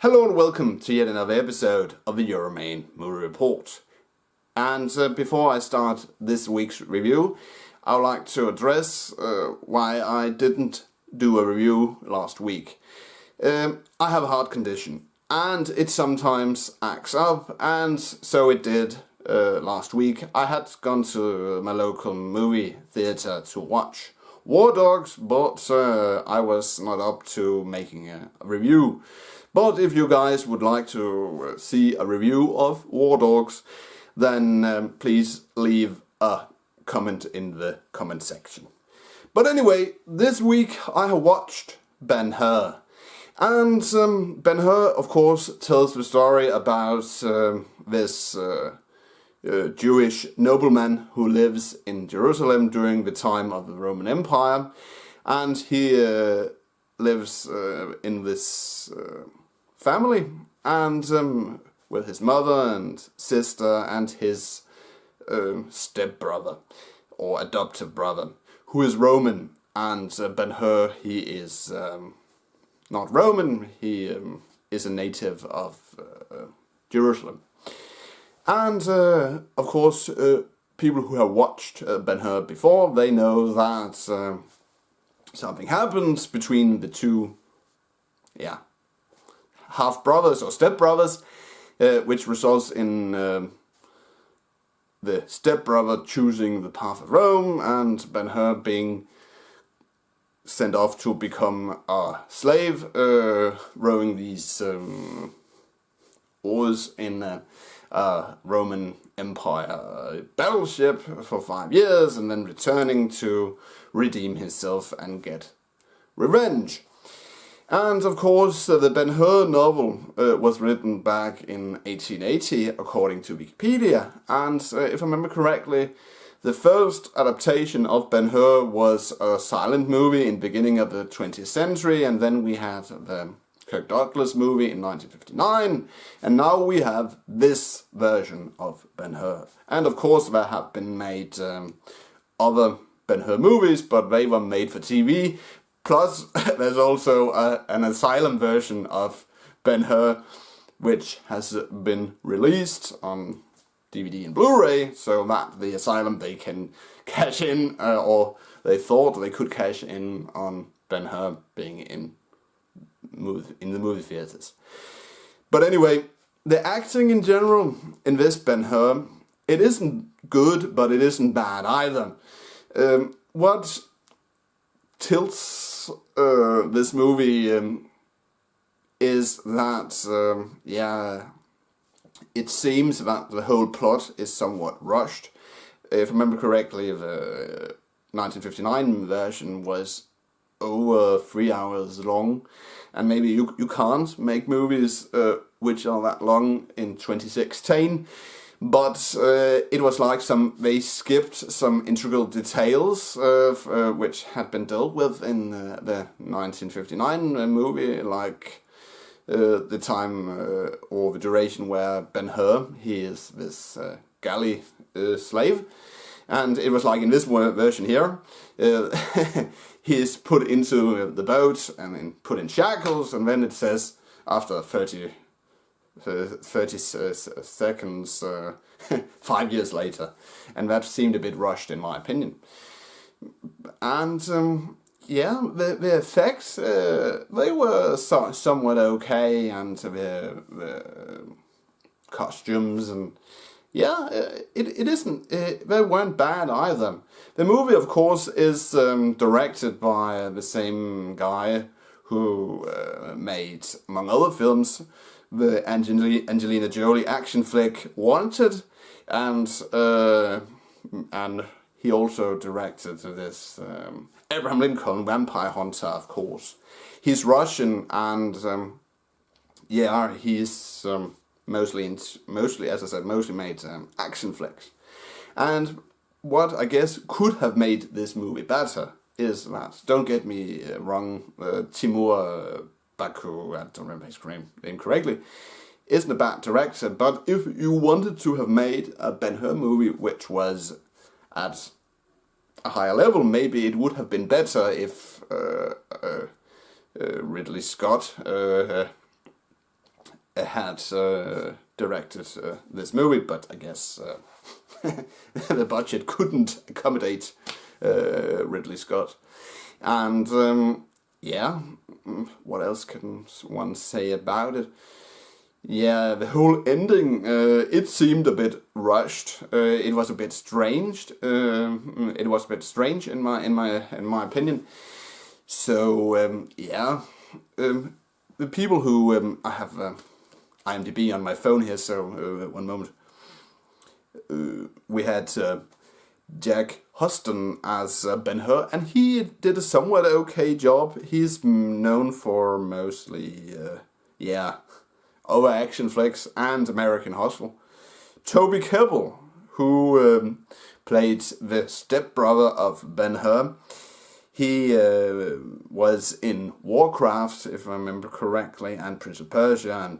Hello and welcome to yet another episode of the Euroman Movie Report. And before I start this week's review, I would like to address why I didn't do a review last week. I have a heart condition and it sometimes acts up, and so it did last week. I had gone to my local movie theatre to watch War Dogs, but I was not up to making a review. But if you guys would like to see a review of War Dogs, then please leave a comment in the comment section. But anyway, this week I have watched Ben-Hur. And Ben-Hur, of course, tells the story about this Jewish nobleman who lives in Jerusalem during the time of the Roman Empire. And he lives in this family, and with his mother and sister and his stepbrother or adoptive brother, who is Roman. And Ben-Hur, he is not Roman, he is a native of Jerusalem. And of course, people who have watched Ben-Hur before, they know that something happens between the two, half-brothers or step-brothers, which results in the step-brother choosing the path of Rome and Ben-Hur being sent off to become a slave, rowing these oars in a Roman Empire battleship for 5 years, and then returning to redeem himself and get revenge. And of course, the Ben-Hur novel was written back in 1880, according to Wikipedia. And if I remember correctly, the first adaptation of Ben-Hur was a silent movie in the beginning of the 20th century, and then we had the Kirk Douglas movie in 1959, and now we have this version of Ben-Hur. And of course, there have been made other Ben-Hur movies, but they were made for TV. Plus, there's also an asylum version of Ben-Hur, which has been released on DVD and Blu-ray, so that the asylum, they can cash in, or they thought they could cash in on Ben-Hur being in the movie theaters. But anyway, the acting in general in this Ben-Hur, it isn't good, but it isn't bad either. What tilts this movie is that, it seems that the whole plot is somewhat rushed. If I remember correctly, the 1959 version was over 3 hours long, and maybe you can't make movies which are that long in 2016. But it was like they skipped some integral details which had been dealt with in the 1959 movie, like the time or the duration where Ben-Hur, he is this galley slave. And it was like in this version here, he is put into the boat and then put in shackles, and then it says after 30 seconds, 5 years later, and that seemed a bit rushed in my opinion. And the effects, they were somewhat okay, and the costumes, and it isn't, they weren't bad either. The movie, of course, is directed by the same guy who made, among other films, the Angelina Jolie action flick Wanted, and he also directed this Abraham Lincoln Vampire Hunter, of course. He's Russian, and he's mostly, as I said, mostly made action flicks. And what I guess could have made this movie better is that, don't get me wrong, Timur Baku, I don't remember his name correctly, isn't a bad director, but if you wanted to have made a Ben-Hur movie which was at a higher level, maybe it would have been better if Ridley Scott had directed this movie, but I guess the budget couldn't accommodate Ridley Scott. And yeah, what else can one say about it? Yeah, the whole ending, it seemed a bit rushed. It was a bit strange. It was a bit strange in my opinion. So yeah, the people who I have IMDb on my phone here. So 1 moment. We had Jack Huston as Ben-Hur, and he did a somewhat okay job. He's known for mostly over action flicks and American Hustle. Toby Kebbell, who played the stepbrother of Ben-Hur, he was in Warcraft, if I remember correctly, and Prince of Persia,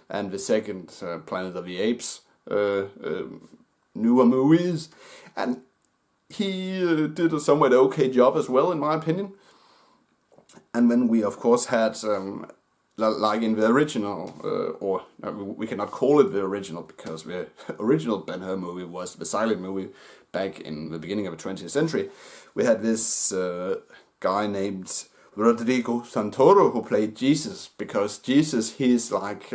and the second Planet of the Apes newer movies, and he did a somewhat okay job as well, in my opinion. And then we of course had like in the original, we cannot call it the original because the original Ben-Hur movie was the silent movie back in the beginning of the 20th century. We had this guy named Rodrigo Santoro who played Jesus, because Jesus, he's like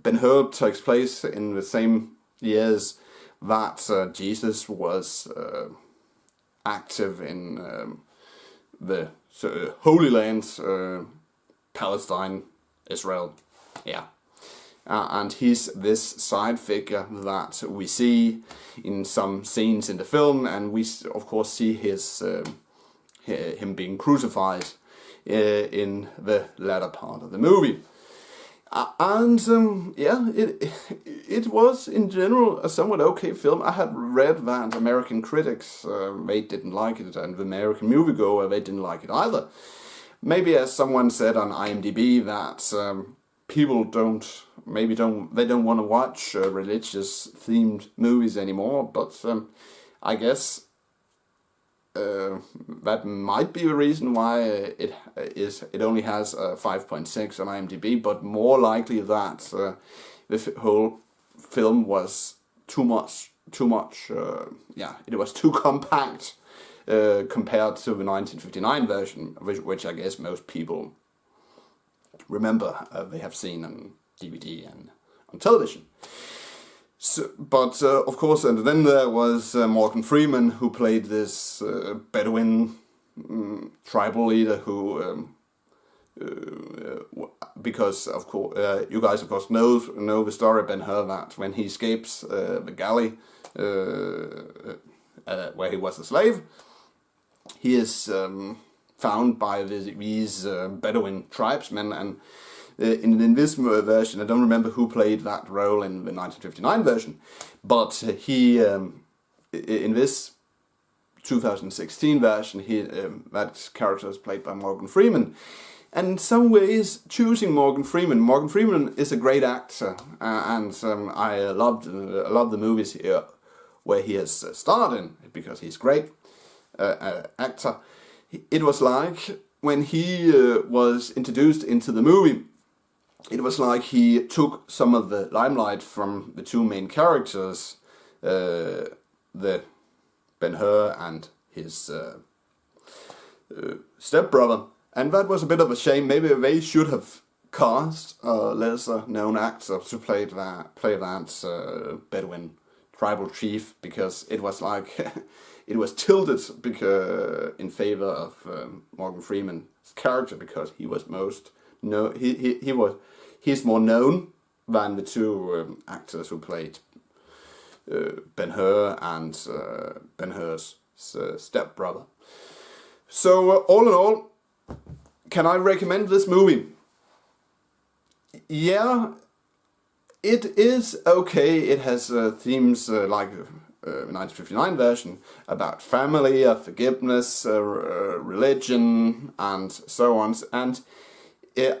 Ben-Hur takes place in the same years that Jesus was active in the Holy Land, Palestine, Israel, yeah. And he's this side figure that we see in some scenes in the film, and we of course see him being crucified in the latter part of the movie. Yeah, it was in general a somewhat okay film. I had read that American critics they didn't like it, and the American moviegoer they didn't like it either. Maybe, as someone said on IMDb, that people don't want to watch religious themed movies anymore. But I guess that might be the reason why it only has a 5.6 on IMDb. But more likely that the whole film was too much. Yeah, it was too compact. Compared to the 1959 version, which I guess most people remember they have seen on DVD and on television. So, but of course, and then there was Morgan Freeman, who played this Bedouin tribal leader who, because of course you guys of course know the story of Ben-Hur, that when he escapes the galley where he was a slave, he is found by these Bedouin tribesmen, and in this version, I don't remember who played that role in the 1959 version, but he in this 2016 version, that character is played by Morgan Freeman. And in some ways, choosing Morgan Freeman is a great actor, and I love the movies here where he has starred in, because he's great. Actor. It was like when he was introduced into the movie, it was like he took some of the limelight from the two main characters, the Ben-Hur and his stepbrother, and that was a bit of a shame. Maybe they should have cast a lesser known actor to play that Bedouin tribal chief, because it was like it was tilted in favor of Morgan Freeman's character, because he was he's more known than the two actors who played Ben-Hur and Ben-Hur's stepbrother. So all in all, can I recommend this movie? Yeah, it is okay. It has themes like the 1959 version about family, forgiveness, religion, and so on. And it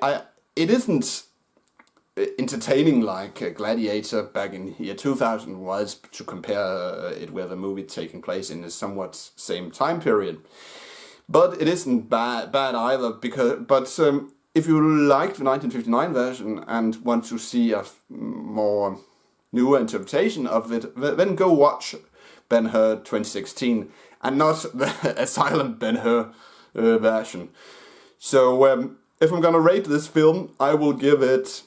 isn't entertaining like Gladiator back in year 2000 was, to compare it with a movie taking place in a somewhat same time period. But it isn't bad either, if you liked the 1959 version and want to see a more newer interpretation of it, then go watch Ben-Hur 2016 and not the silent Ben-Hur version. So if I'm gonna rate this film, I will give it,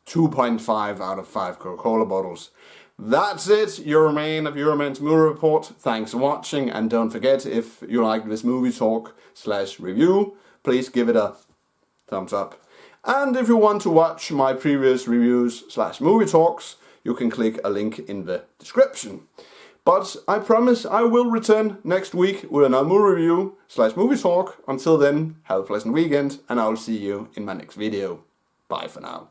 2.5 out of 5 Coca-Cola bottles. That's it, Euroman of Euroman's Movie Report. Thanks for watching, and don't forget, if you like this movie talk / review, please give it a thumbs up. And if you want to watch my previous reviews / movie talks, you can click a link in the description. But I promise I will return next week with another movie review / movie talk. Until then, have a pleasant weekend, and I'll see you in my next video. Bye for now.